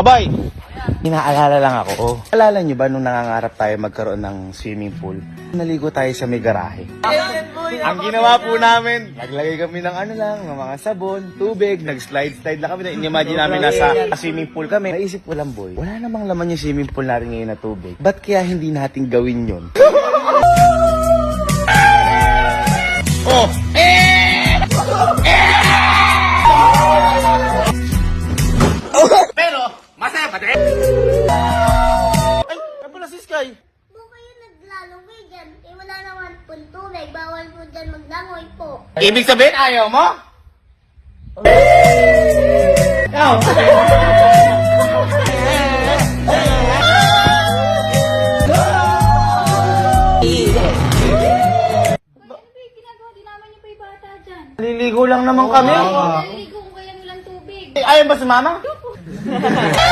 Boy! Inaalala lang ako. Alala nyo ba nung nangangarap tayo magkaroon ng swimming pool? Naligo tayo sa may garahe. Ang ginawa po namin, naglagay kami ng ng mga sabon, tubig, nag-slide-slide lang kami. In-imagine namin nasa swimming pool kami. Naisip ko lang, boy, wala namang laman yung swimming pool natin ngayon na tubig. Ba't kaya hindi natin gawin yun? Oh! Pero, masaya pa din! Ay, ano pala si Sky? Kung kayo naglalaway dyan, eh wala naman pong tubig. Bawal po dyan maglangoy po. Ibig sabihin, ayaw mo? Ginagawa din naman yung may bata dyan. Liligo lang naman kami. Naliligo ko kaya nilang tubig. Ayaw ba si mama?